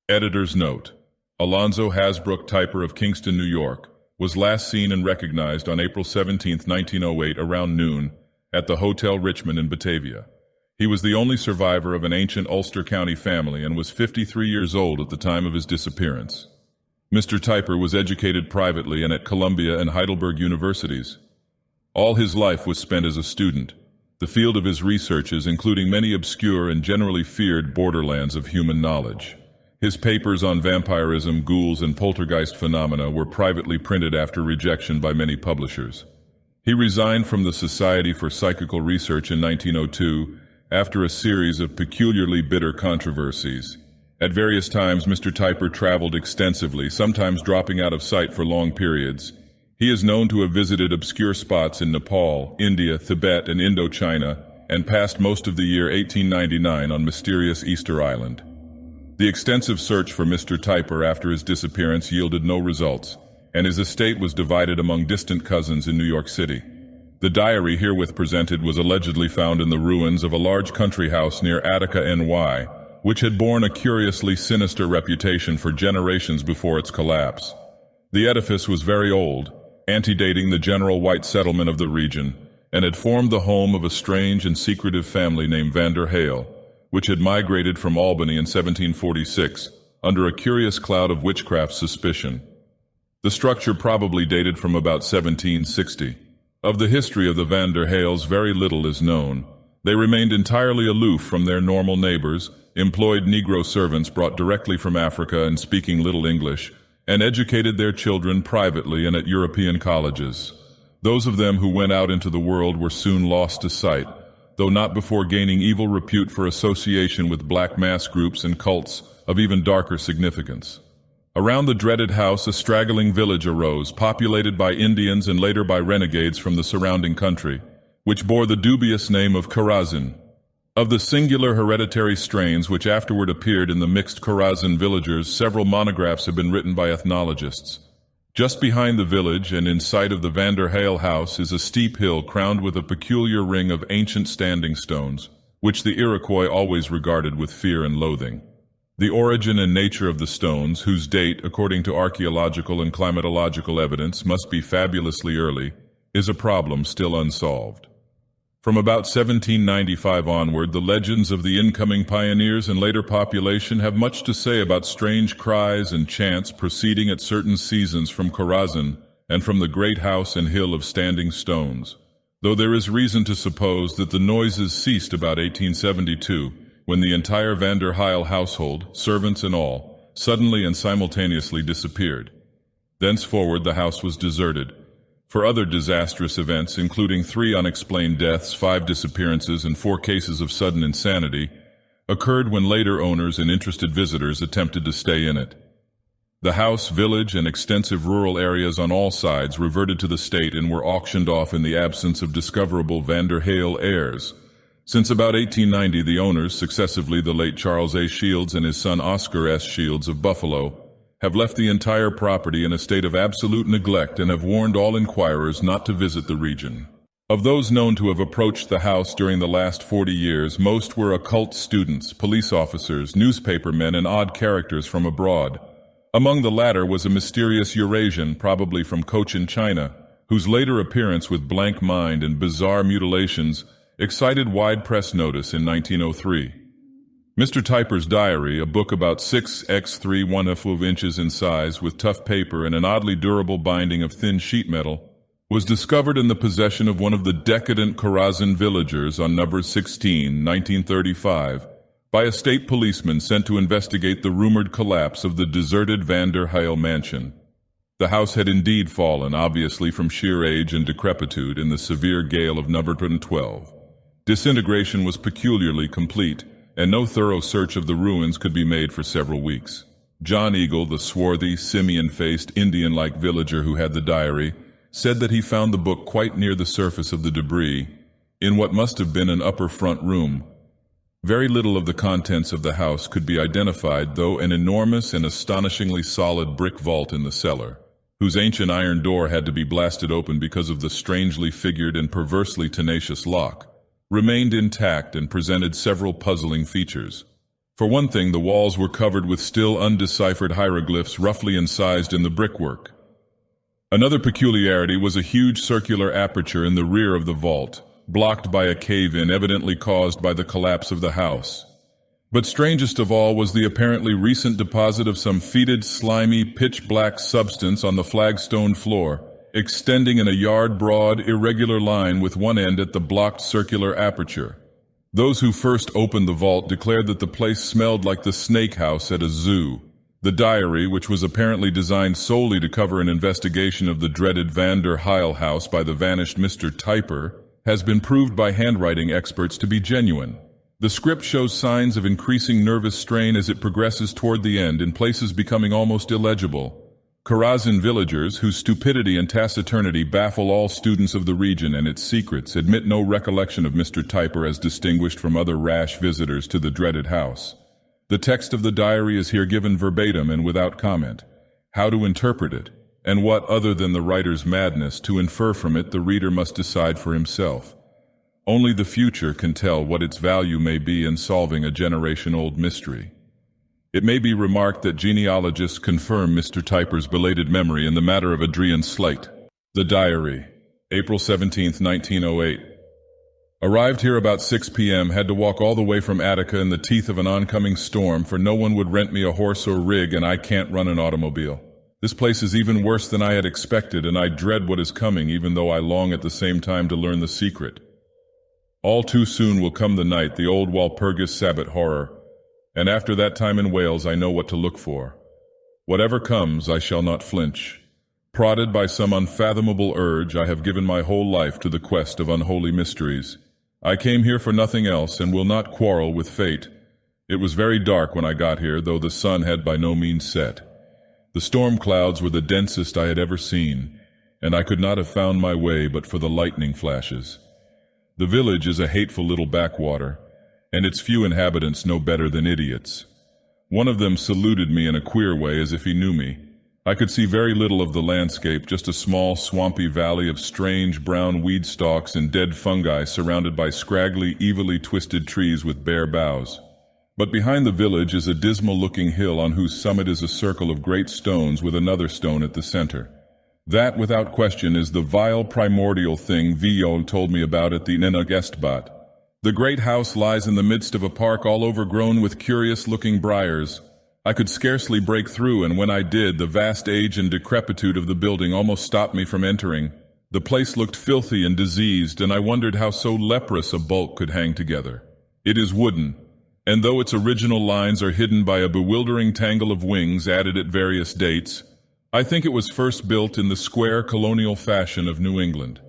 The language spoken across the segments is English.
Editor's note: Alonso Hasbrook, typer of Kingston, New York, was last seen and recognized on April 17, 1908, around noon, at the Hotel Richmond in Batavia. He was the only survivor of an ancient Ulster County family and was 53 years old at the time of his disappearance. Mr. Typer was educated privately and at Columbia and Heidelberg universities. All his life was spent as a student, the field of his researches including many obscure and generally feared borderlands of human knowledge. His papers on vampirism, ghouls, and poltergeist phenomena were privately printed after rejection by many publishers. He resigned from the Society for Psychical Research in 1902 after a series of peculiarly bitter controversies. At various times, Mr. Typer traveled extensively, sometimes dropping out of sight for long periods. He is known to have visited obscure spots in Nepal, India, Tibet, and Indochina, and passed most of the year 1899 on mysterious Easter Island. The extensive search for Mr. Typer after his disappearance yielded no results, and his estate was divided among distant cousins in New York City. The diary herewith presented was allegedly found in the ruins of a large country house near Attica, NY, which had borne a curiously sinister reputation for generations before its collapse. The edifice was very old, antedating the general white settlement of the region, and had formed the home of a strange and secretive family named van der Heil, which had migrated from Albany in 1746, under a curious cloud of witchcraft suspicion. The structure probably dated from about 1760. Of the history of the van der Heils, very little is known. They remained entirely aloof from their normal neighbors, employed Negro servants brought directly from Africa and speaking little English, and educated their children privately and at European colleges. Those of them who went out into the world were soon lost to sight, though not before gaining evil repute for association with black mass groups and cults of even darker significance. Around the dreaded house, a straggling village arose, populated by Indians and later by renegades from the surrounding country, which bore the dubious name of Karazin. Of the singular hereditary strains which afterward appeared in the mixed Karazin villagers, several monographs have been written by ethnologists. Just behind the village and in sight of the van der Heil house is a steep hill crowned with a peculiar ring of ancient standing stones, which the Iroquois always regarded with fear and loathing. The origin and nature of the stones, whose date, according to archaeological and climatological evidence, must be fabulously early, is a problem still unsolved. From about 1795 onward, the legends of the incoming pioneers and later population have much to say about strange cries and chants proceeding at certain seasons from Karazin and from the great house and hill of standing stones, though there is reason to suppose that the noises ceased about 1872, when the entire van der Heil household, servants and all, suddenly and simultaneously disappeared. Thenceforward the house was deserted. For other disastrous events, including 3 unexplained deaths, 5 disappearances, and 4 cases of sudden insanity, occurred when later owners and interested visitors attempted to stay in it. The house, village, and extensive rural areas on all sides reverted to the state and were auctioned off in the absence of discoverable van der Heil heirs. Since about 1890, the owners, successively the late Charles A. Shields and his son Oscar S. Shields of Buffalo, have left the entire property in a state of absolute neglect and have warned all inquirers not to visit the region. Of those known to have approached the house during the last 40 years, most were occult students, police officers, newspapermen, and odd characters from abroad. Among the latter was a mysterious Eurasian, probably from Cochin, China, whose later appearance with blank mind and bizarre mutilations excited wide press notice in 1903. Mr. Typer's diary, a book about 6x3 inches in size with tough paper and an oddly durable binding of thin sheet metal, was discovered in the possession of one of the decadent Karazin villagers on number 16, 1935, by a state policeman sent to investigate the rumored collapse of the deserted van der Heil mansion. The house had indeed fallen, obviously from sheer age and decrepitude, in the severe gale of number 12. Disintegration was peculiarly complete, and no thorough search of the ruins could be made for several weeks. John Eagle, the swarthy, simian-faced, Indian-like villager who had the diary, said that he found the book quite near the surface of the debris, in what must have been an upper front room. Very little of the contents of the house could be identified, though an enormous and astonishingly solid brick vault in the cellar, whose ancient iron door had to be blasted open because of the strangely figured and perversely tenacious lock, remained intact and presented several puzzling features. For one thing, the walls were covered with still undeciphered hieroglyphs roughly incised in the brickwork. Another peculiarity was a huge circular aperture in the rear of the vault, blocked by a cave-in evidently caused by the collapse of the house. But strangest of all was the apparently recent deposit of some fetid, slimy, pitch-black substance on the flagstone floor, extending in a yard-broad, irregular line with one end at the blocked circular aperture. Those who first opened the vault declared that the place smelled like the snake house at a zoo. The diary, which was apparently designed solely to cover an investigation of the dreaded Van der Heil house by the vanished Mr. Typer, has been proved by handwriting experts to be genuine. The script shows signs of increasing nervous strain as it progresses toward the end, in places becoming almost illegible. Karazhan villagers, whose stupidity and taciturnity baffle all students of the region and its secrets, admit no recollection of Mr. Typer as distinguished from other rash visitors to the dreaded house. The text of the diary is here given verbatim and without comment. How to interpret it, and what other than the writer's madness to infer from it, the reader must decide for himself. Only the future can tell what its value may be in solving a generation-old mystery. It may be remarked that genealogists confirm Mr. Typer's belated memory in the matter of Adrian Slate. The diary, April 17, 1908. Arrived here about 6 p.m., had to walk all the way from Attica in the teeth of an oncoming storm, for no one would rent me a horse or rig, and I can't run an automobile. This place is even worse than I had expected, and I dread what is coming, even though I long at the same time to learn the secret. All too soon will come the night, the old Walpurgis Sabbath horror, and after that time in Wales I know what to look for. Whatever comes, I shall not flinch. Prodded by some unfathomable urge, I have given my whole life to the quest of unholy mysteries. I came here for nothing else, and will not quarrel with fate. It was very dark when I got here, though the sun had by no means set. The storm clouds were the densest I had ever seen, and I could not have found my way but for the lightning flashes. The village is a hateful little backwater, and its few inhabitants no better than idiots. One of them saluted me in a queer way as if he knew me. I could see very little of the landscape, just a small swampy valley of strange brown weed stalks and dead fungi surrounded by scraggly, evilly twisted trees with bare boughs. But behind the village is a dismal-looking hill on whose summit is a circle of great stones with another stone at the center. That, without question, is the vile primordial thing Viol told me about at the Nena Gestbad. The great house lies in the midst of a park all overgrown with curious-looking briars. I could scarcely break through, and when I did, the vast age and decrepitude of the building almost stopped me from entering. The place looked filthy and diseased, and I wondered how so leprous a bulk could hang together. It is wooden, and though its original lines are hidden by a bewildering tangle of wings added at various dates, I think it was first built in the square colonial fashion of New England.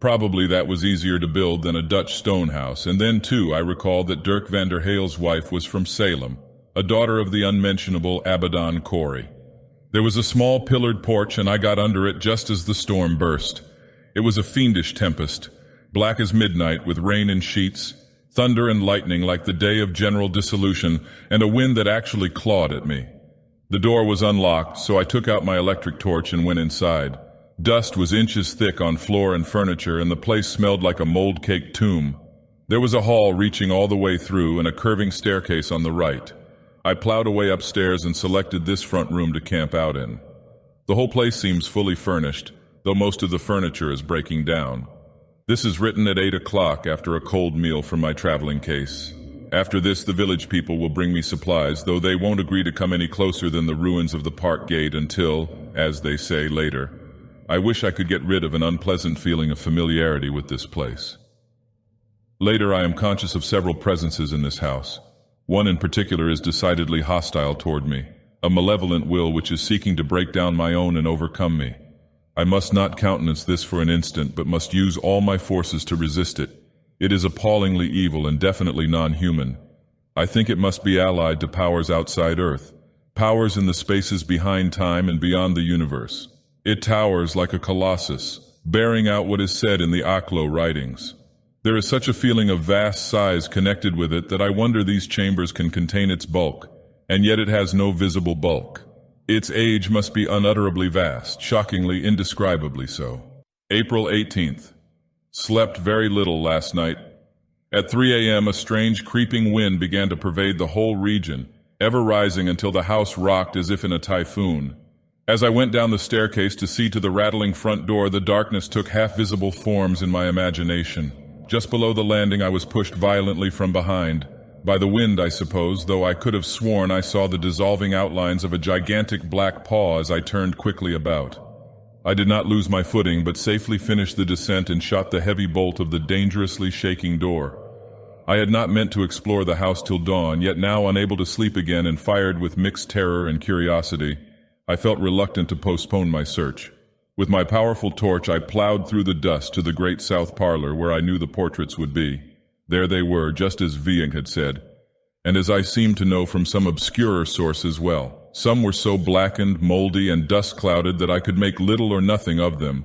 Probably that was easier to build than a Dutch stone house, and then, too, I recall that Dirk van der Heil's wife was from Salem, a daughter of the unmentionable Abaddon Corey. There was a small pillared porch, and I got under it just as the storm burst. It was a fiendish tempest, black as midnight, with rain in sheets, thunder and lightning like the day of general dissolution, and a wind that actually clawed at me. The door was unlocked, so I took out my electric torch and went inside. Dust was inches thick on floor and furniture, and the place smelled like a mold-caked tomb. There was a hall reaching all the way through and a curving staircase on the right. I plowed away upstairs and selected this front room to camp out in. The whole place seems fully furnished, though most of the furniture is breaking down. This is written at 8 o'clock after a cold meal from my traveling case. After this, the village people will bring me supplies, though they won't agree to come any closer than the ruins of the park gate until, as they say, later. I wish I could get rid of an unpleasant feeling of familiarity with this place. Later, I am conscious of several presences in this house. One in particular is decidedly hostile toward me, a malevolent will which is seeking to break down my own and overcome me. I must not countenance this for an instant, but must use all my forces to resist it. It is appallingly evil and definitely non-human. I think it must be allied to powers outside Earth, powers in the spaces behind time and beyond the universe. It towers like a colossus, bearing out what is said in the Aklo writings. There is such a feeling of vast size connected with it that I wonder these chambers can contain its bulk, and yet it has no visible bulk. Its age must be unutterably vast, shockingly, indescribably so. April 18th. Slept very little last night. At 3 a.m., a strange creeping wind began to pervade the whole region, ever rising until the house rocked as if in a typhoon. As I went down the staircase to see to the rattling front door, the darkness took half-visible forms in my imagination. Just below the landing, I was pushed violently from behind. By the wind, I suppose, though I could have sworn I saw the dissolving outlines of a gigantic black paw as I turned quickly about. I did not lose my footing, but safely finished the descent and shot the heavy bolt of the dangerously shaking door. I had not meant to explore the house till dawn, yet now unable to sleep again and fired with mixed terror and curiosity, I felt reluctant to postpone my search. With my powerful torch, I plowed through the dust to the great south parlor where I knew the portraits would be. There they were, just as Vieng had said, and as I seemed to know from some obscurer source as well. Some were so blackened, moldy, and dust-clouded that I could make little or nothing of them.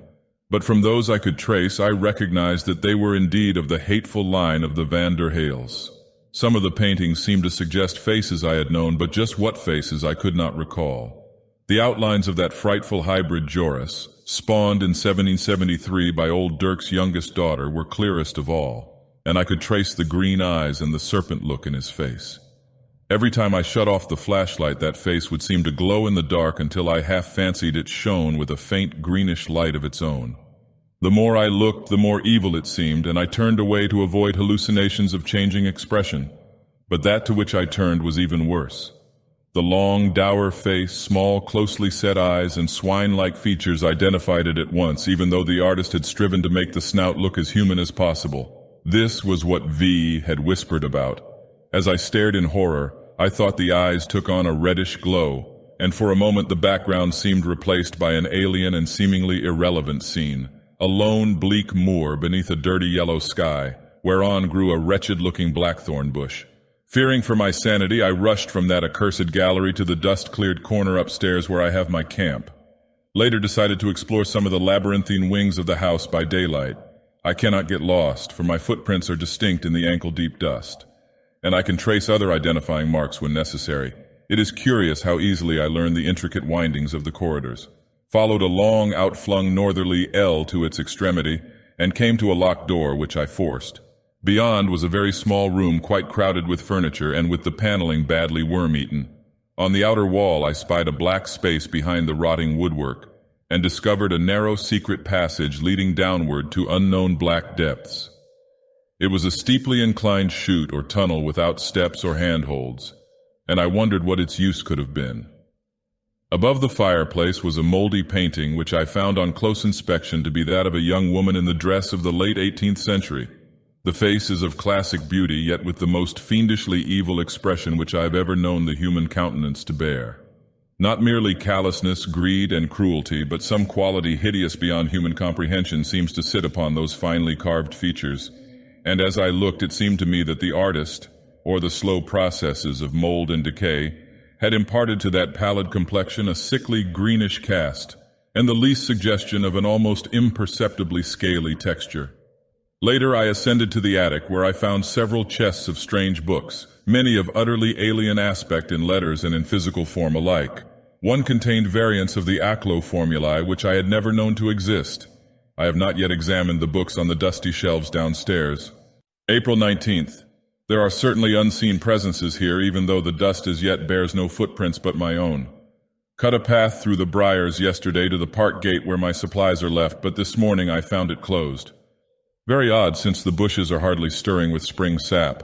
But from those I could trace, I recognized that they were indeed of the hateful line of the Van der Heils. Some of the paintings seemed to suggest faces I had known, but just what faces I could not recall. The outlines of that frightful hybrid Joris, spawned in 1773 by old Dirk's youngest daughter, were clearest of all, and I could trace the green eyes and the serpent look in his face. Every time I shut off the flashlight, that face would seem to glow in the dark until I half fancied it shone with a faint greenish light of its own. The more I looked, the more evil it seemed, and I turned away to avoid hallucinations of changing expression. But that to which I turned was even worse. The long, dour face, small, closely set eyes, and swine-like features identified it at once, even though the artist had striven to make the snout look as human as possible. This was what V had whispered about. As I stared in horror, I thought the eyes took on a reddish glow, and for a moment the background seemed replaced by an alien and seemingly irrelevant scene. A lone, bleak moor beneath a dirty yellow sky, whereon grew a wretched-looking blackthorn bush. Fearing for my sanity, I rushed from that accursed gallery to the dust-cleared corner upstairs where I have my camp. Later decided to explore some of the labyrinthine wings of the house by daylight. I cannot get lost, for my footprints are distinct in the ankle-deep dust, and I can trace other identifying marks when necessary. It is curious how easily I learned the intricate windings of the corridors. Followed a long, outflung northerly L to its extremity, and came to a locked door, which I forced. Beyond was a very small room quite crowded with furniture and with the paneling badly worm-eaten. On the outer wall I spied a black space behind the rotting woodwork, and discovered a narrow secret passage leading downward to unknown black depths. It was a steeply inclined chute or tunnel without steps or handholds, and I wondered what its use could have been. Above the fireplace was a moldy painting which I found on close inspection to be that of a young woman in the dress of the late 18th century. The face is of classic beauty, yet with the most fiendishly evil expression which I have ever known the human countenance to bear. Not merely callousness, greed, and cruelty, but some quality hideous beyond human comprehension seems to sit upon those finely carved features, and as I looked it seemed to me that the artist, or the slow processes of mold and decay, had imparted to that pallid complexion a sickly greenish cast, and the least suggestion of an almost imperceptibly scaly texture. Later I ascended to the attic, where I found several chests of strange books, many of utterly alien aspect in letters and in physical form alike. One contained variants of the Aklo formulae which I had never known to exist. I have not yet examined the books on the dusty shelves downstairs. April 19th. There are certainly unseen presences here, even though the dust as yet bears no footprints but my own. Cut a path through the briars yesterday to the park gate where my supplies are left, but this morning I found it closed. Very odd, since the bushes are hardly stirring with spring sap.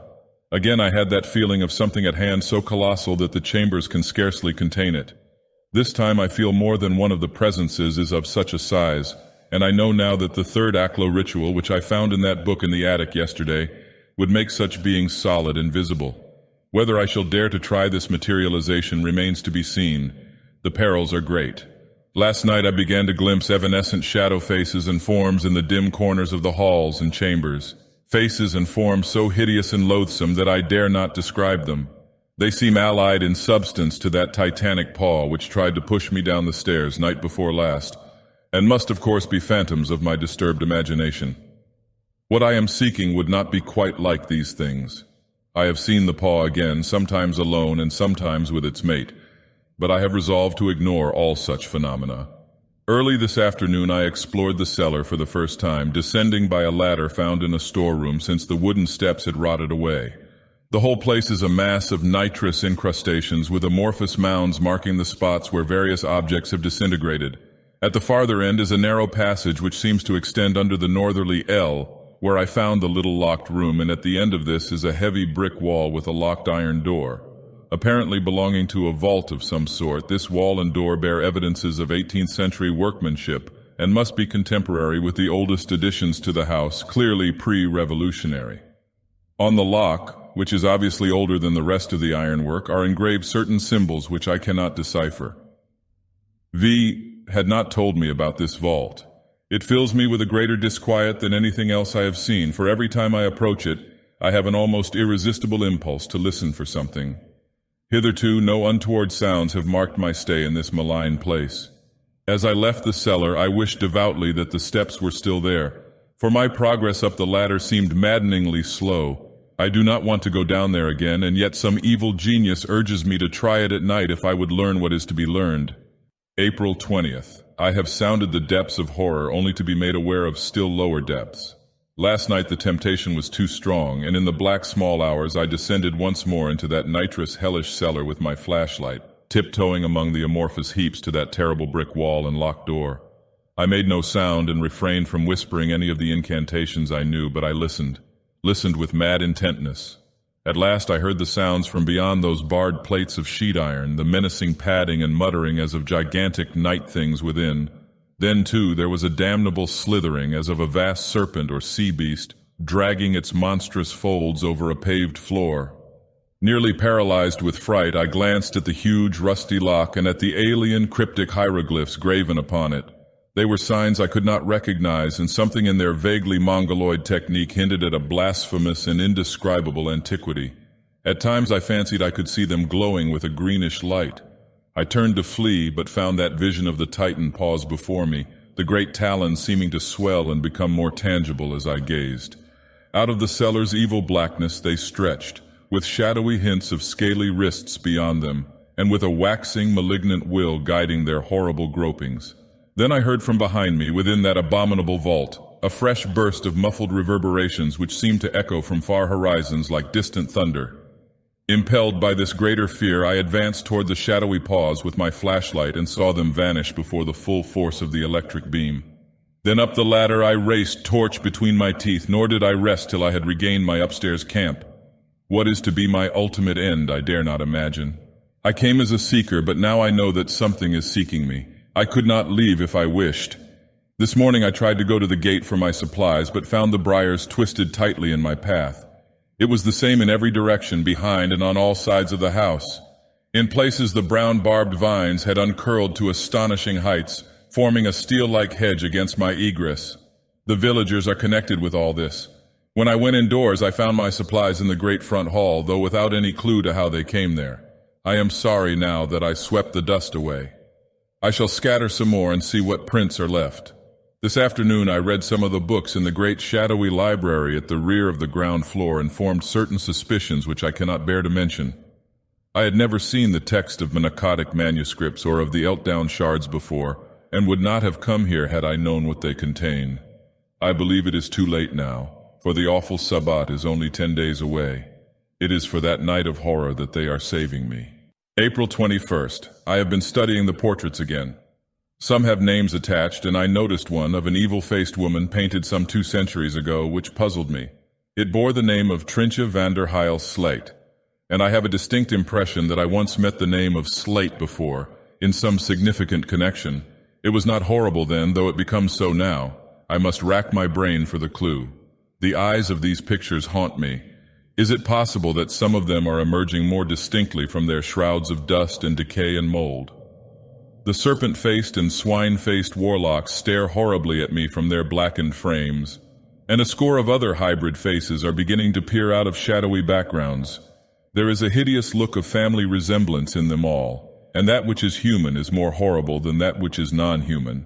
Again I had that feeling of something at hand so colossal that the chambers can scarcely contain it. This time I feel more than one of the presences is of such a size, and I know now that the third Aklo ritual, which I found in that book in the attic yesterday, would make such beings solid and visible. Whether I shall dare to try this materialization remains to be seen. The perils are great. Last night I began to glimpse evanescent shadow faces and forms in the dim corners of the halls and chambers. Faces and forms so hideous and loathsome that I dare not describe them. They seem allied in substance to that titanic paw which tried to push me down the stairs night before last, and must of course be phantoms of my disturbed imagination. What I am seeking would not be quite like these things. I have seen the paw again, sometimes alone and sometimes with its mate, but I have resolved to ignore all such phenomena. Early this afternoon I explored the cellar for the first time, descending by a ladder found in a storeroom since the wooden steps had rotted away. The whole place is a mass of nitrous incrustations with amorphous mounds marking the spots where various objects have disintegrated. At the farther end is a narrow passage which seems to extend under the northerly L, where I found the little locked room, and at the end of this is a heavy brick wall with a locked iron door. Apparently belonging to a vault of some sort, this wall and door bear evidences of 18th century workmanship and must be contemporary with the oldest additions to the house, clearly pre-revolutionary. On the lock, which is obviously older than the rest of the ironwork, are engraved certain symbols which I cannot decipher. V had not told me about this vault. It fills me with a greater disquiet than anything else I have seen, for every time I approach it, I have an almost irresistible impulse to listen for something. Hitherto, no untoward sounds have marked my stay in this malign place. As I left the cellar, I wished devoutly that the steps were still there, for my progress up the ladder seemed maddeningly slow. I do not want to go down there again, and yet some evil genius urges me to try it at night if I would learn what is to be learned. April 20th. I have sounded the depths of horror only to be made aware of still lower depths. Last night the temptation was too strong, and in the black small hours I descended once more into that nitrous hellish cellar with my flashlight, tiptoeing among the amorphous heaps to that terrible brick wall and locked door. I made no sound and refrained from whispering any of the incantations I knew, but I listened with mad intentness. At last I heard the sounds from beyond those barred plates of sheet iron, the menacing padding and muttering as of gigantic night things within. Then, too, there was a damnable slithering as of a vast serpent or sea beast, dragging its monstrous folds over a paved floor. Nearly paralyzed with fright, I glanced at the huge rusty lock and at the alien cryptic hieroglyphs graven upon it. They were signs I could not recognize, and something in their vaguely mongoloid technique hinted at a blasphemous and indescribable antiquity. At times I fancied I could see them glowing with a greenish light. I turned to flee, but found that vision of the Titan pause before me, the great talons seeming to swell and become more tangible as I gazed. Out of the cellar's evil blackness they stretched, with shadowy hints of scaly wrists beyond them, and with a waxing, malignant will guiding their horrible gropings. Then I heard from behind me, within that abominable vault, a fresh burst of muffled reverberations which seemed to echo from far horizons like distant thunder. Impelled by this greater fear, I advanced toward the shadowy paws with my flashlight and saw them vanish before the full force of the electric beam. Then up the ladder I raced, torch between my teeth, nor did I rest till I had regained my upstairs camp. What is to be my ultimate end, I dare not imagine. I came as a seeker, but now I know that something is seeking me. I could not leave if I wished. This morning I tried to go to the gate for my supplies, but found the briars twisted tightly in my path. It was the same in every direction, behind and on all sides of the house. In places the brown barbed vines had uncurled to astonishing heights, forming a steel-like hedge against my egress. The villagers are connected with all this. When I went indoors, I found my supplies in the great front hall, though without any clue to how they came there. I am sorry now that I swept the dust away. I shall scatter some more and see what prints are left. This afternoon I read some of the books in the great shadowy library at the rear of the ground floor and formed certain suspicions which I cannot bear to mention. I had never seen the text of Monacodic manuscripts or of the Eltdown shards before, and would not have come here had I known what they contain. I believe it is too late now, for the awful Sabbat is only 10 days away. It is for that night of horror that they are saving me. April 21st. I have been studying the portraits again. Some have names attached, and I noticed one of an evil-faced woman painted some 2 centuries ago, which puzzled me. It bore the name of Trintje van der Heil Slate, and I have a distinct impression that I once met the name of Slate before, in some significant connection. It was not horrible then, though it becomes so now. I must rack my brain for the clue. The eyes of these pictures haunt me. Is it possible that some of them are emerging more distinctly from their shrouds of dust and decay and mold? The serpent-faced and swine-faced warlocks stare horribly at me from their blackened frames, and a score of other hybrid faces are beginning to peer out of shadowy backgrounds. There is a hideous look of family resemblance in them all, and that which is human is more horrible than that which is non-human.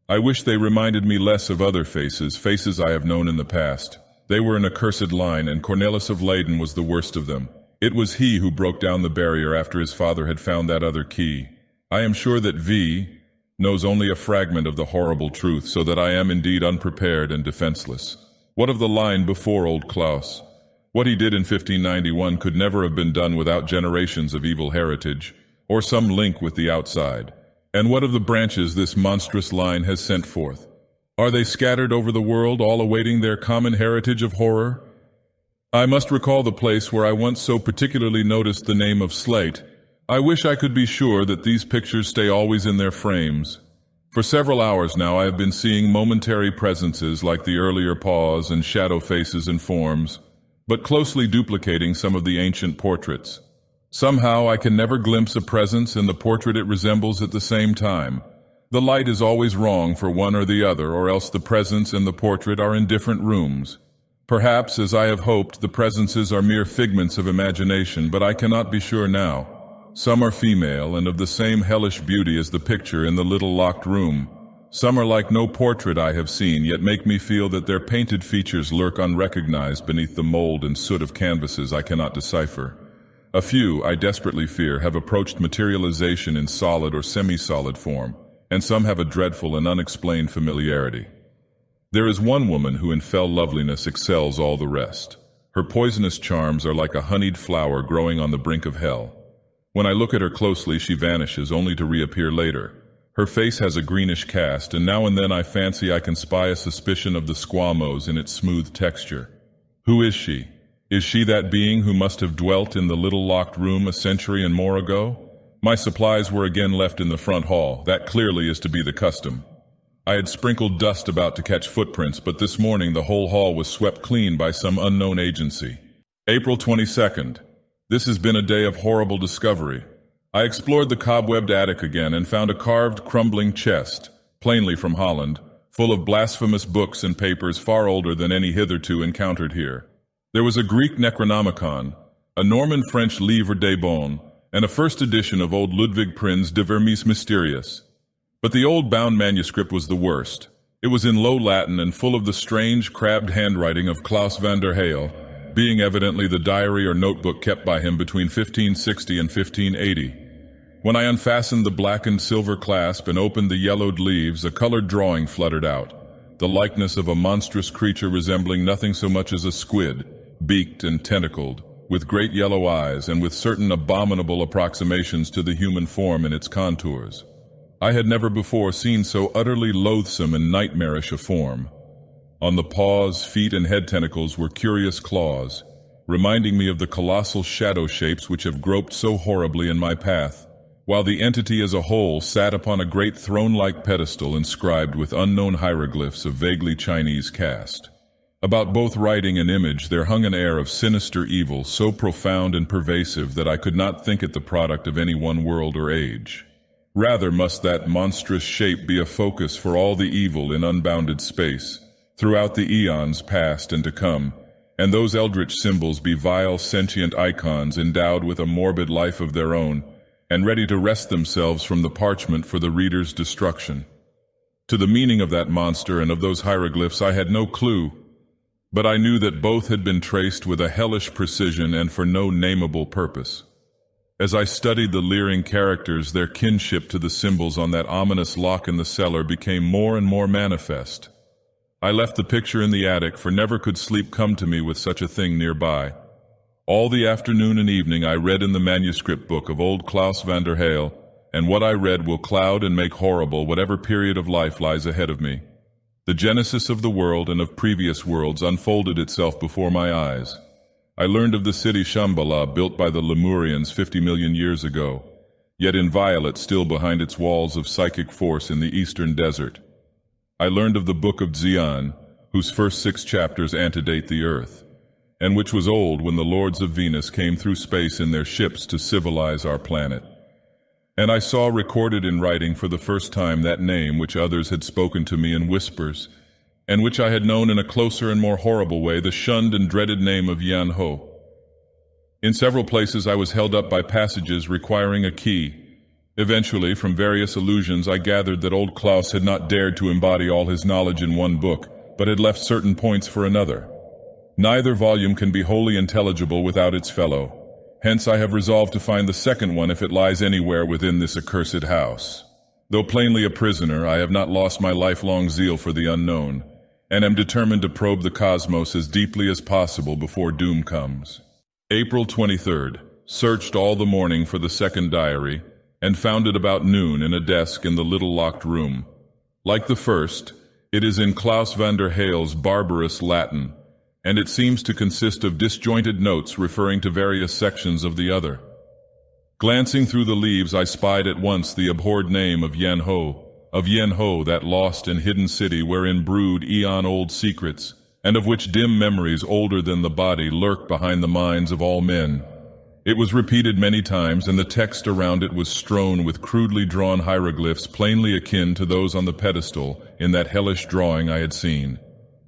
I wish they reminded me less of other faces I have known in the past. They were an accursed line, and Cornelis of Leyden was the worst of them. It was he who broke down the barrier after his father had found that other key. I am sure that V knows only a fragment of the horrible truth, so that I am indeed unprepared and defenseless. What of the line before old Klaus? What he did in 1591 could never have been done without generations of evil heritage, or some link with the outside. And what of the branches this monstrous line has sent forth? Are they scattered over the world, all awaiting their common heritage of horror? I must recall the place where I once so particularly noticed the name of Slate. I wish I could be sure that these pictures stay always in their frames. For several hours now I have been seeing momentary presences like the earlier paws and shadow faces and forms, but closely duplicating some of the ancient portraits. Somehow I can never glimpse a presence in the portrait it resembles at the same time. The light is always wrong for one or the other, or else the presence and the portrait are in different rooms. Perhaps, as I have hoped, the presences are mere figments of imagination, but I cannot be sure now. Some are female and of the same hellish beauty as the picture in the little locked room. Some are like no portrait I have seen, yet make me feel that their painted features lurk unrecognized beneath the mold and soot of canvases I cannot decipher. A few, I desperately fear, have approached materialization in solid or semi-solid form, and some have a dreadful and unexplained familiarity. There is one woman who in fell loveliness excels all the rest. Her poisonous charms are like a honeyed flower growing on the brink of hell. When I look at her closely, she vanishes, only to reappear later. Her face has a greenish cast, and now and then I fancy I can spy a suspicion of the squamos in its smooth texture. Who is she? Is she that being who must have dwelt in the little locked room a century and more ago? My supplies were again left in the front hall. That clearly is to be the custom. I had sprinkled dust about to catch footprints, but this morning the whole hall was swept clean by some unknown agency. April 22nd. This has been a day of horrible discovery. I explored the cobwebbed attic again and found a carved, crumbling chest, plainly from Holland, full of blasphemous books and papers far older than any hitherto encountered here. There was a Greek Necronomicon, a Norman-French Livre des Bonnes, and a first edition of old Ludwig Prins de Vermis Mysterious. But the old bound manuscript was the worst. It was in low Latin and full of the strange, crabbed handwriting of Klaus van der Heil, being evidently the diary or notebook kept by him between 1560 and 1580. When I unfastened the blackened silver clasp and opened the yellowed leaves, a colored drawing fluttered out, the likeness of a monstrous creature resembling nothing so much as a squid, beaked and tentacled, with great yellow eyes and with certain abominable approximations to the human form in its contours. I had never before seen so utterly loathsome and nightmarish a form. On the paws, feet, and head tentacles were curious claws, reminding me of the colossal shadow shapes which have groped so horribly in my path, while the entity as a whole sat upon a great throne-like pedestal inscribed with unknown hieroglyphs of vaguely Chinese cast. About both writing and image there hung an air of sinister evil so profound and pervasive that I could not think it the product of any one world or age. Rather must that monstrous shape be a focus for all the evil in unbounded space, throughout the eons past and to come, and those eldritch symbols be vile sentient icons endowed with a morbid life of their own, and ready to wrest themselves from the parchment for the reader's destruction. To the meaning of that monster and of those hieroglyphs I had no clue, but I knew that both had been traced with a hellish precision and for no nameable purpose. As I studied the leering characters, their kinship to the symbols on that ominous lock in the cellar became more and more manifest. I left the picture in the attic, for never could sleep come to me with such a thing nearby. All the afternoon and evening I read in the manuscript book of old Klaus van der Heil, and what I read will cloud and make horrible whatever period of life lies ahead of me. The genesis of the world and of previous worlds unfolded itself before my eyes. I learned of the city Shambhala built by the Lemurians 50 million years ago, yet inviolate still behind its walls of psychic force in the eastern desert. I learned of the Book of Xian, whose first 6 chapters antedate the earth, and which was old when the lords of Venus came through space in their ships to civilize our planet. And I saw recorded in writing for the first time that name which others had spoken to me in whispers, and which I had known in a closer and more horrible way, the shunned and dreaded name of Yan Ho. In several places I was held up by passages requiring a key. Eventually, from various allusions, I gathered that old Klaus had not dared to embody all his knowledge in one book, but had left certain points for another. Neither volume can be wholly intelligible without its fellow. Hence I have resolved to find the second one if it lies anywhere within this accursed house. Though plainly a prisoner, I have not lost my lifelong zeal for the unknown, and am determined to probe the cosmos as deeply as possible before doom comes. April 23rd. Searched all the morning for the second diary, and found it about noon in a desk in the little locked room. Like the first, it is in Klaus van der Heil's barbarous Latin, and it seems to consist of disjointed notes referring to various sections of the other. Glancing through the leaves, I spied at once the abhorred name of Yen Ho, that lost and hidden city wherein brood eon-old secrets, and of which dim memories older than the body lurk behind the minds of all men. It was repeated many times, and the text around it was strewn with crudely drawn hieroglyphs plainly akin to those on the pedestal in that hellish drawing I had seen.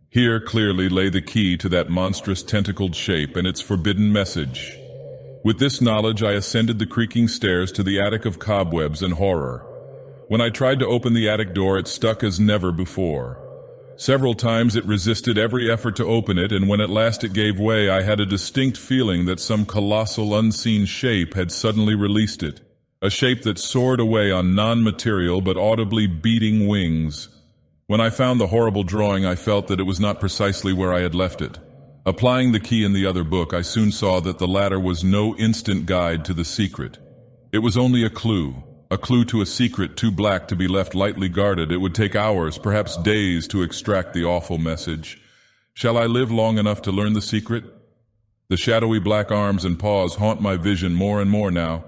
Here clearly lay the key to that monstrous tentacled shape and its forbidden message. With this knowledge, I ascended the creaking stairs to the attic of cobwebs and horror. When I tried to open the attic door, it stuck as never before. Several times it resisted every effort to open it, and when at last it gave way, I had a distinct feeling that some colossal unseen shape had suddenly released it, a shape that soared away on non-material but audibly beating wings. When I found the horrible drawing, I felt that it was not precisely where I had left it. Applying the key in the other book, I soon saw that the latter was no instant guide to the secret. It was only a clue to a secret too black to be left lightly guarded. It would take hours, perhaps days, to extract the awful message. Shall I live long enough to learn the secret? The shadowy black arms and paws haunt my vision more and more now,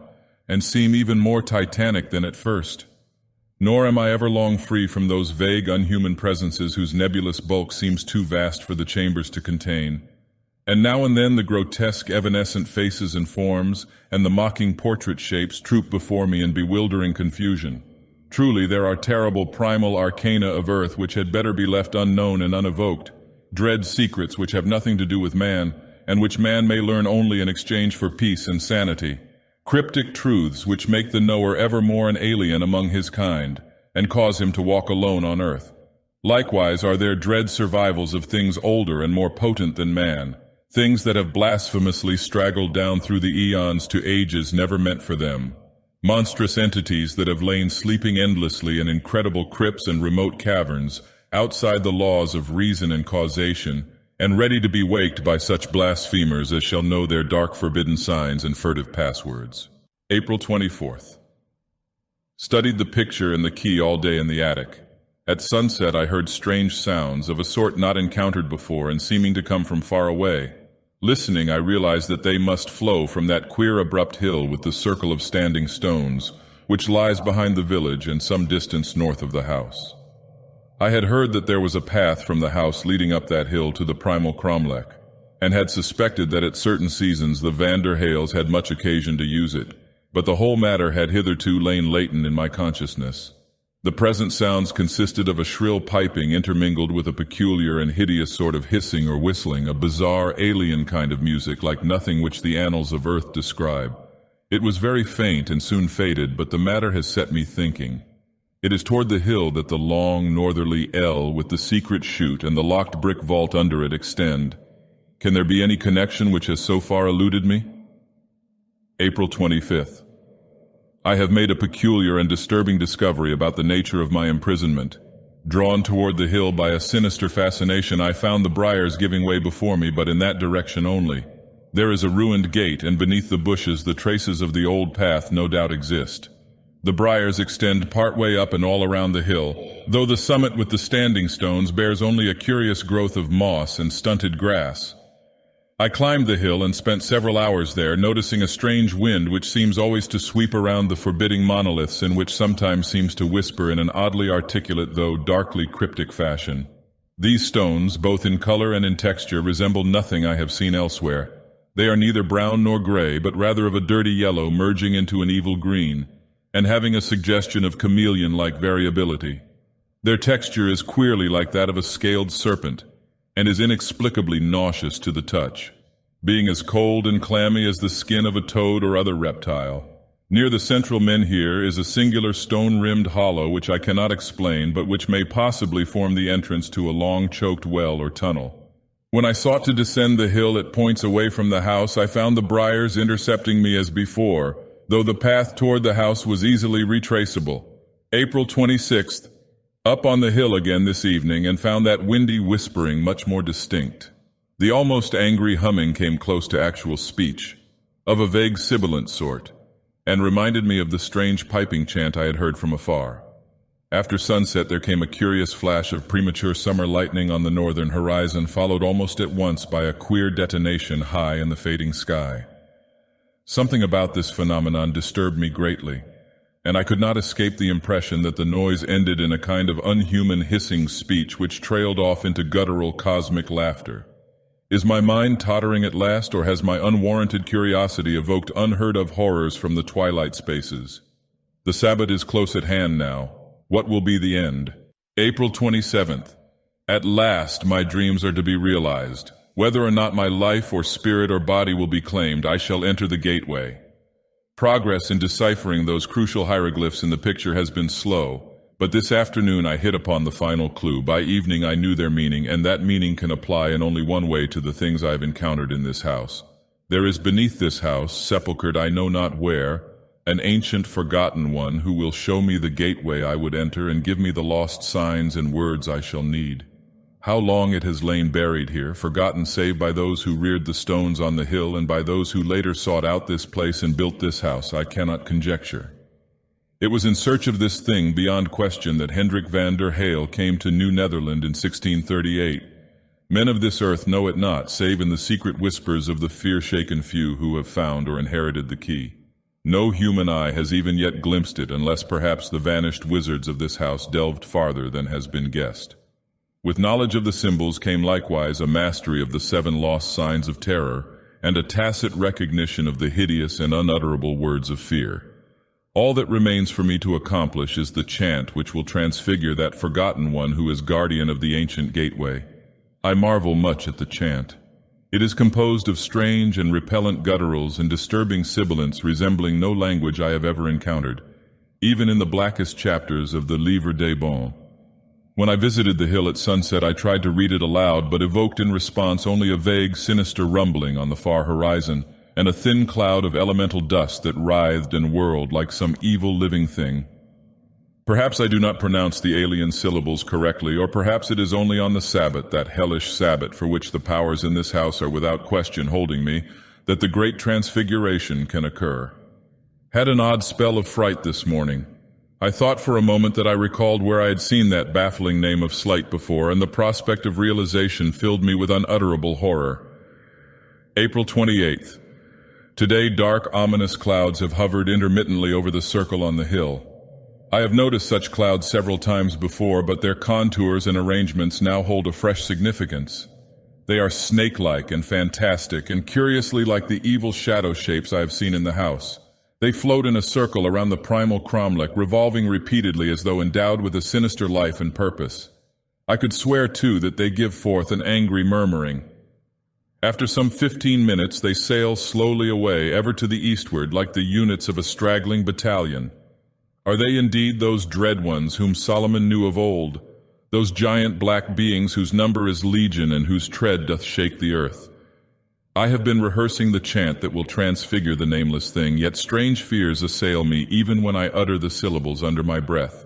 and seem even more titanic than at first. Nor am I ever long free from those vague, unhuman presences whose nebulous bulk seems too vast for the chambers to contain. And now and then the grotesque, evanescent faces and forms, and the mocking portrait shapes troop before me in bewildering confusion. Truly, there are terrible primal arcana of earth which had better be left unknown and unevoked, dread secrets which have nothing to do with man, and which man may learn only in exchange for peace and sanity, cryptic truths which make the knower ever more an alien among his kind, and cause him to walk alone on earth. Likewise are there dread survivals of things older and more potent than man, things that have blasphemously straggled down through the eons to ages never meant for them, monstrous entities that have lain sleeping endlessly in incredible crypts and remote caverns, outside the laws of reason and causation, and ready to be waked by such blasphemers as shall know their dark forbidden signs and furtive passwords. April 24th. Studied the picture and the key all day in the attic. At sunset I heard strange sounds, of a sort not encountered before and seeming to come from far away. Listening, I realized that they must flow from that queer abrupt hill with the circle of standing stones, which lies behind the village and some distance north of the house. I had heard that there was a path from the house leading up that hill to the primal cromlech, and had suspected that at certain seasons the Van der Heils had much occasion to use it, but the whole matter had hitherto lain latent in my consciousness. The present sounds consisted of a shrill piping intermingled with a peculiar and hideous sort of hissing or whistling, a bizarre, alien kind of music like nothing which the annals of earth describe. It was very faint and soon faded, but the matter has set me thinking. It is toward the hill that the long, northerly L with the secret chute and the locked brick vault under it extend. Can there be any connection which has so far eluded me? April 25th. I have made a peculiar and disturbing discovery about the nature of my imprisonment. Drawn toward the hill by a sinister fascination, I found the briars giving way before me, but in that direction only. There is a ruined gate, and beneath the bushes the traces of the old path no doubt exist. The briars extend part way up and all around the hill, though the summit with the standing stones bears only a curious growth of moss and stunted grass. I climbed the hill and spent several hours there, noticing a strange wind which seems always to sweep around the forbidding monoliths and which sometimes seems to whisper in an oddly articulate though darkly cryptic fashion. These stones, both in color and in texture, resemble nothing I have seen elsewhere. They are neither brown nor gray, but rather of a dirty yellow merging into an evil green, and having a suggestion of chameleon-like variability. Their texture is queerly like that of a scaled serpent, and is inexplicably nauseous to the touch, being as cold and clammy as the skin of a toad or other reptile. Near the central menhir is a singular stone-rimmed hollow which I cannot explain, but which may possibly form the entrance to a long choked well or tunnel. When I sought to descend the hill at points away from the house, I found the briars intercepting me as before, though the path toward the house was easily retraceable. April 26th. Up on the hill again this evening and found that windy whispering much more distinct. The almost angry humming came close to actual speech, of a vague sibilant sort, and reminded me of the strange piping chant I had heard from afar. After sunset there came a curious flash of premature summer lightning on the northern horizon, followed almost at once by a queer detonation high in the fading sky. Something about this phenomenon disturbed me greatly, and I could not escape the impression that the noise ended in a kind of unhuman hissing speech which trailed off into guttural cosmic laughter. Is my mind tottering at last, or has my unwarranted curiosity evoked unheard-of horrors from the twilight spaces? The Sabbath is close at hand now. What will be the end? April 27th. At last my dreams are to be realized. Whether or not my life or spirit or body will be claimed, I shall enter the gateway. Progress in deciphering those crucial hieroglyphs in the picture has been slow, but this afternoon I hit upon the final clue. By evening I knew their meaning, and that meaning can apply in only one way to the things I have encountered in this house. There is beneath this house, sepulchred I know not where, an ancient forgotten one who will show me the gateway I would enter and give me the lost signs and words I shall need. How long it has lain buried here, forgotten save by those who reared the stones on the hill and by those who later sought out this place and built this house, I cannot conjecture. It was in search of this thing beyond question that Hendrik van der Heil came to New Netherland in 1638. Men of this earth know it not, save in the secret whispers of the fear-shaken few who have found or inherited the key. No human eye has even yet glimpsed it, unless perhaps the vanished wizards of this house delved farther than has been guessed. With knowledge of the symbols came likewise a mastery of the 7 lost signs of terror, and a tacit recognition of the hideous and unutterable words of fear. All that remains for me to accomplish is the chant which will transfigure that forgotten one who is guardian of the ancient gateway. I marvel much at the chant. It is composed of strange and repellent gutturals and disturbing sibilants resembling no language I have ever encountered, even in the blackest chapters of the Livre des Bons. When I visited the hill at sunset, I tried to read it aloud, but evoked in response only a vague, sinister rumbling on the far horizon, and a thin cloud of elemental dust that writhed and whirled like some evil living thing. Perhaps I do not pronounce the alien syllables correctly, or perhaps it is only on the Sabbath, that hellish Sabbath for which the powers in this house are without question holding me, that the great transfiguration can occur. Had an odd spell of fright this morning. I thought for a moment that I recalled where I had seen that baffling name of Slight before, and the prospect of realization filled me with unutterable horror. April 28th. Today dark, ominous clouds have hovered intermittently over the circle on the hill. I have noticed such clouds several times before, but their contours and arrangements now hold a fresh significance. They are snake-like and fantastic, and curiously like the evil shadow shapes I have seen in the house. They float in a circle around the primal cromlech, revolving repeatedly as though endowed with a sinister life and purpose. I could swear, too, that they give forth an angry murmuring. After some 15 minutes, they sail slowly away, ever to the eastward, like the units of a straggling battalion. Are they indeed those dread ones whom Solomon knew of old, those giant black beings whose number is legion and whose tread doth shake the earth? I have been rehearsing the chant that will transfigure the nameless thing, yet strange fears assail me even when I utter the syllables under my breath.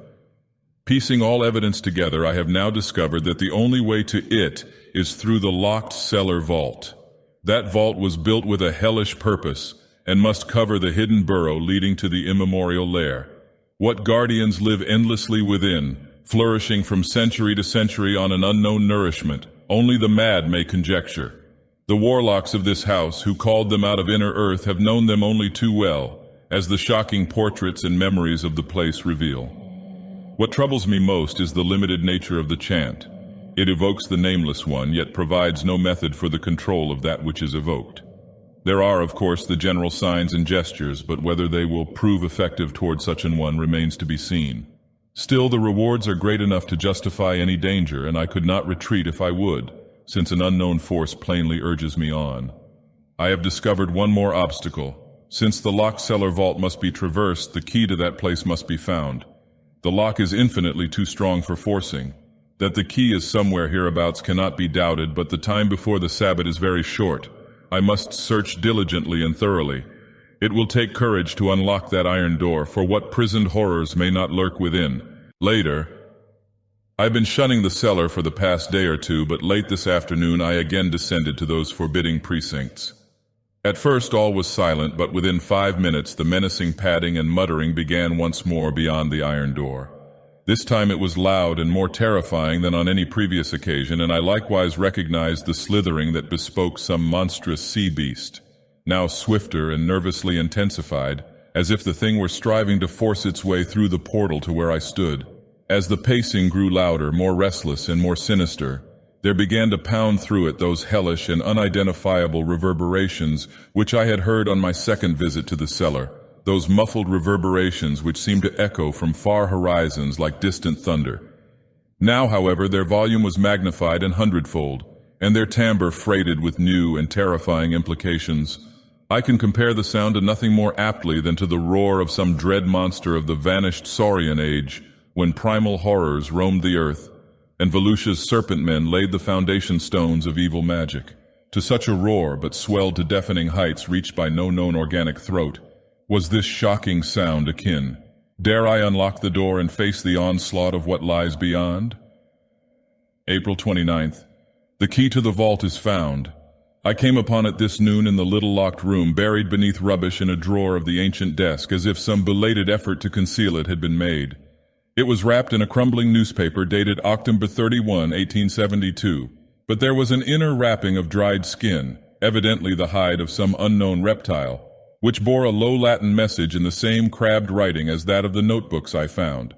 Piecing all evidence together, I have now discovered that the only way to it is through the locked cellar vault. That vault was built with a hellish purpose, and must cover the hidden burrow leading to the immemorial lair. What guardians live endlessly within, flourishing from century to century on an unknown nourishment, only the mad may conjecture. The warlocks of this house, who called them out of inner earth, have known them only too well, as the shocking portraits and memories of the place reveal. What troubles me most is the limited nature of the chant. It evokes the nameless one, yet provides no method for the control of that which is evoked. There are, of course, the general signs and gestures, but whether they will prove effective toward such an one remains to be seen. Still, the rewards are great enough to justify any danger, and I could not retreat if I would, since an unknown force plainly urges me on. I have discovered one more obstacle. Since the locked cellar vault must be traversed, the key to that place must be found. The lock is infinitely too strong for forcing. That the key is somewhere hereabouts cannot be doubted, but the time before the Sabbath is very short. I must search diligently and thoroughly. It will take courage to unlock that iron door, for what prisoned horrors may not lurk within. Later, I've been shunning the cellar for the past day or two, but late this afternoon I again descended to those forbidding precincts. At first all was silent, but within 5 minutes the menacing padding and muttering began once more beyond the iron door. This time it was loud and more terrifying than on any previous occasion, and I likewise recognized the slithering that bespoke some monstrous sea beast, now swifter and nervously intensified, as if the thing were striving to force its way through the portal to where I stood. As the pacing grew louder, more restless and more sinister, there began to pound through it those hellish and unidentifiable reverberations which I had heard on my second visit to the cellar, those muffled reverberations which seemed to echo from far horizons like distant thunder. Now, however, their volume was magnified an hundredfold, and their timbre freighted with new and terrifying implications. I can compare the sound to nothing more aptly than to the roar of some dread monster of the vanished Saurian age, when primal horrors roamed the earth, and Volusia's serpent men laid the foundation stones of evil magic. To such a roar, but swelled to deafening heights reached by no known organic throat, was this shocking sound akin. Dare I unlock the door and face the onslaught of what lies beyond? April 29th. The key to the vault is found. I came upon it this noon in the little locked room, buried beneath rubbish in a drawer of the ancient desk, as if some belated effort to conceal it had been made. It was wrapped in a crumbling newspaper dated October 31, 1872, but there was an inner wrapping of dried skin, evidently the hide of some unknown reptile, which bore a low Latin message in the same crabbed writing as that of the notebooks I found.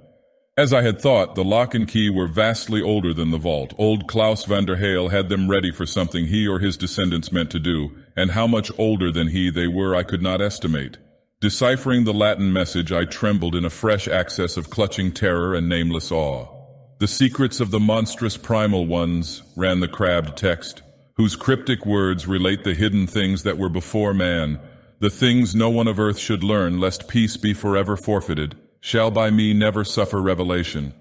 As I had thought, the lock and key were vastly older than the vault. Old Klaus van der Heil had them ready for something he or his descendants meant to do, and how much older than he they were I could not estimate. Deciphering the Latin message, I trembled in a fresh access of clutching terror and nameless awe. "The secrets of the monstrous primal ones," ran the crabbed text, "whose cryptic words relate the hidden things that were before man, the things no one of earth should learn, lest peace be forever forfeited, shall by me never suffer revelation.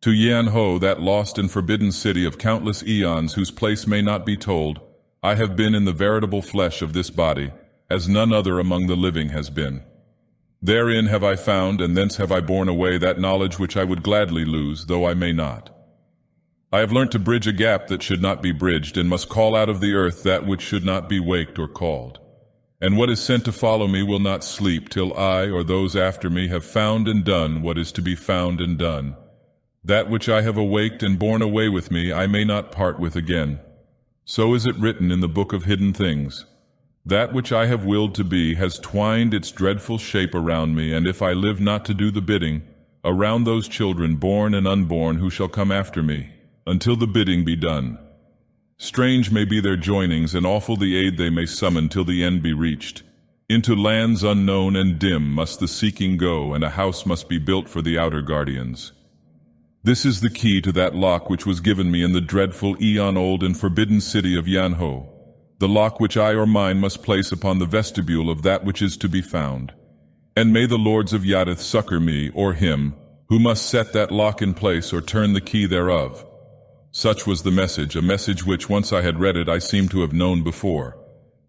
To Yan Ho, that lost and forbidden city of countless eons whose place may not be told, I have been in the veritable flesh of this body, as none other among the living has been. Therein have I found, and thence have I borne away that knowledge which I would gladly lose, though I may not. I have learnt to bridge a gap that should not be bridged, and must call out of the earth that which should not be waked or called. And what is sent to follow me will not sleep till I or those after me have found and done what is to be found and done. That which I have awaked and borne away with me I may not part with again. So is it written in the book of hidden things. That which I have willed to be has twined its dreadful shape around me, and if I live not to do the bidding, around those children born and unborn who shall come after me, until the bidding be done. Strange may be their joinings, and awful the aid they may summon till the end be reached. Into lands unknown and dim must the seeking go, and a house must be built for the outer guardians. This is the key to that lock which was given me in the dreadful eon-old and forbidden city of Yan Ho, the lock which I or mine must place upon the vestibule of that which is to be found. And may the lords of Yadith succor me, or him, who must set that lock in place or turn the key thereof. Such was the message, a message which, once I had read it, I seemed to have known before.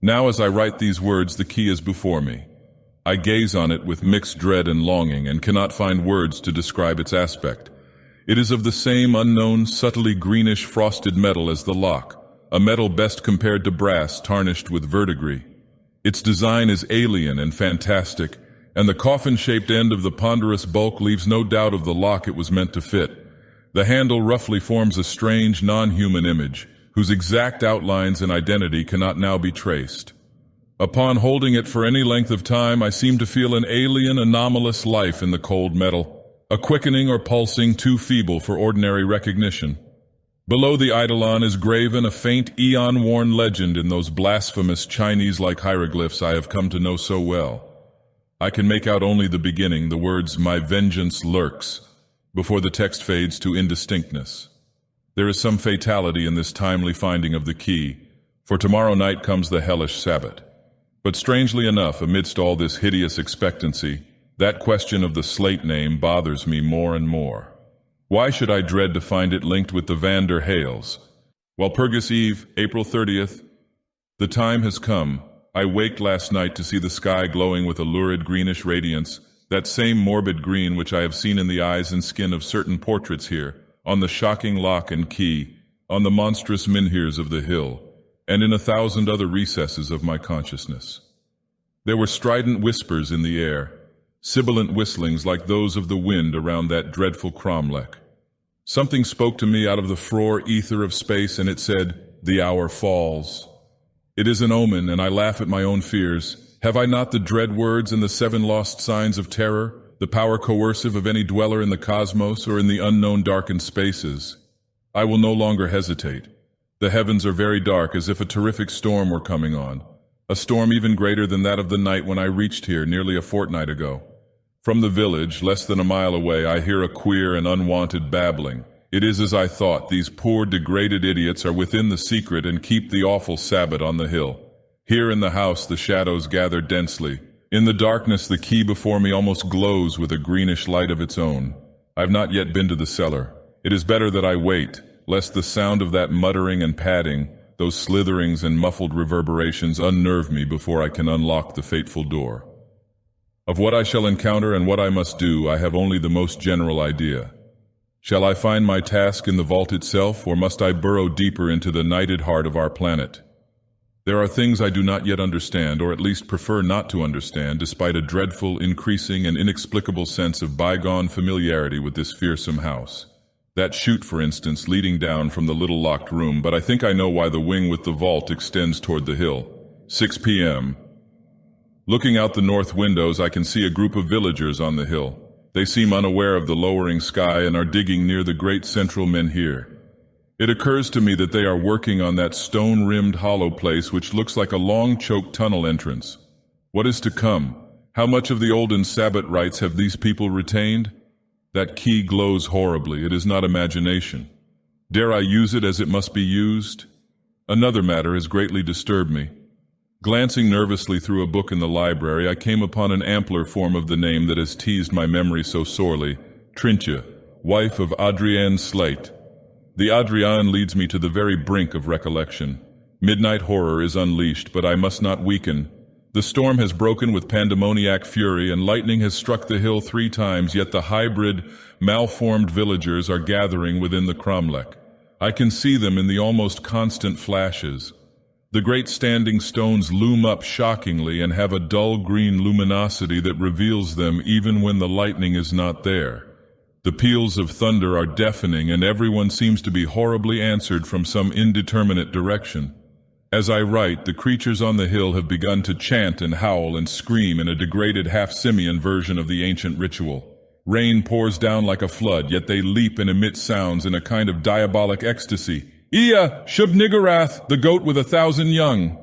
Now as I write these words, the key is before me. I gaze on it with mixed dread and longing, and cannot find words to describe its aspect. It is of the same unknown, subtly greenish frosted metal as the lock, a metal best compared to brass tarnished with verdigris. Its design is alien and fantastic, and the coffin-shaped end of the ponderous bulk leaves no doubt of the lock it was meant to fit. The handle roughly forms a strange, non-human image, whose exact outlines and identity cannot now be traced. Upon holding it for any length of time, I seem to feel an alien, anomalous life in the cold metal, a quickening or pulsing too feeble for ordinary recognition. Below the eidolon is graven a faint eon-worn legend in those blasphemous Chinese-like hieroglyphs I have come to know so well. I can make out only the beginning, the words, "My vengeance lurks," before the text fades to indistinctness. There is some fatality in this timely finding of the key, for tomorrow night comes the hellish Sabbath. But strangely enough, amidst all this hideous expectancy, that question of the slate name bothers me more and more. Why should I dread to find it linked with the Van der Heils? Walpurgis Eve, April 30th. The time has come. I waked last night to see the sky glowing with a lurid greenish radiance, that same morbid green which I have seen in the eyes and skin of certain portraits here, on the shocking lock and key, on the monstrous menhirs of the hill, and in 1,000 other recesses of my consciousness. There were strident whispers in the air, sibilant whistlings like those of the wind around that dreadful cromlech. Something spoke to me out of the frore ether of space, and it said, "The hour falls." It is an omen, and I laugh at my own fears. Have I not the dread words and the 7 lost signs of terror, the power coercive of any dweller in the cosmos or in the unknown darkened spaces? I will no longer hesitate. The heavens are very dark, as if a terrific storm were coming on, a storm even greater than that of the night when I reached here nearly a fortnight ago. From the village, less than a mile away, I hear a queer and unwanted babbling. It is as I thought. These poor, degraded idiots are within the secret and keep the awful Sabbath on the hill. Here in the house the shadows gather densely. In the darkness the key before me almost glows with a greenish light of its own. I've not yet been to the cellar. It is better that I wait, lest the sound of that muttering and padding, those slitherings and muffled reverberations, unnerve me before I can unlock the fateful door. Of what I shall encounter and what I must do, I have only the most general idea. Shall I find my task in the vault itself, or must I burrow deeper into the nighted heart of our planet? There are things I do not yet understand, or at least prefer not to understand, despite a dreadful, increasing, and inexplicable sense of bygone familiarity with this fearsome house. That chute, for instance, leading down from the little locked room, but I think I know why the wing with the vault extends toward the hill. 6 p.m. Looking out the north windows, I can see a group of villagers on the hill. They seem unaware of the lowering sky and are digging near the great central menhir. It occurs to me that they are working on that stone-rimmed hollow place which looks like a long choked tunnel entrance. What is to come? How much of the olden Sabbath rites have these people retained? That key glows horribly. It is not imagination. Dare I use it as it must be used? Another matter has greatly disturbed me. Glancing nervously through a book in the library, I came upon an ampler form of the name that has teased my memory so sorely, Trintia, wife of Adrienne Slate. The Adrienne leads me to the very brink of recollection. Midnight horror is unleashed, but I must not weaken. The storm has broken with pandemoniac fury, and lightning has struck the hill 3 times, yet the hybrid, malformed villagers are gathering within the cromlech. I can see them in the almost constant flashes. The great standing stones loom up shockingly and have a dull green luminosity that reveals them even when the lightning is not there. The peals of thunder are deafening, and everyone seems to be horribly answered from some indeterminate direction. As I write, the creatures on the hill have begun to chant and howl and scream in a degraded half-simian version of the ancient ritual. Rain pours down like a flood, yet they leap and emit sounds in a kind of diabolic ecstasy. Ea, Shub-Niggurath, the goat with 1,000 young.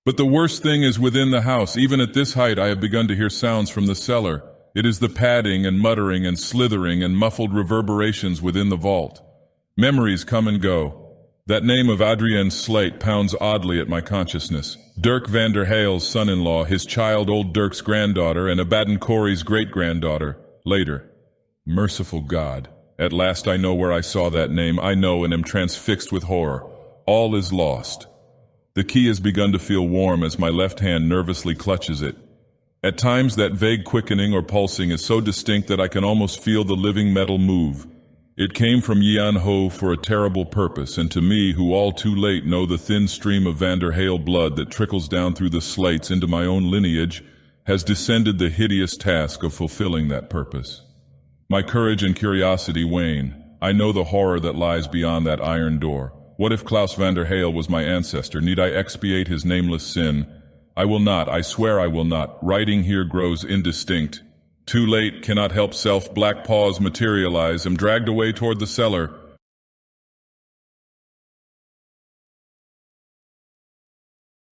But the worst thing is within the house. Even at this height I have begun to hear sounds from the cellar. It is the padding and muttering and slithering and muffled reverberations within the vault. Memories come and go. That name of Adrienne Slate pounds oddly at my consciousness. Dirk van der Heil's son-in-law, his child old Dirk's granddaughter, and Abaddon Corey's great-granddaughter, later. Merciful God. At last I know where I saw that name. I know and am transfixed with horror. All is lost. The key has begun to feel warm as my left hand nervously clutches it. At times that vague quickening or pulsing is so distinct that I can almost feel the living metal move. It came from Yian Ho for a terrible purpose, and to me, who all too late know the thin stream of van der Heil blood that trickles down through the slates into my own lineage, has descended the hideous task of fulfilling that purpose. My courage and curiosity wane. I know the horror that lies beyond that iron door. What if Klaus van der Heil was my ancestor? Need I expiate his nameless sin? I will not, I swear I will not. Writing here grows indistinct. Too late, cannot help self, black paws materialize, am dragged away toward the cellar.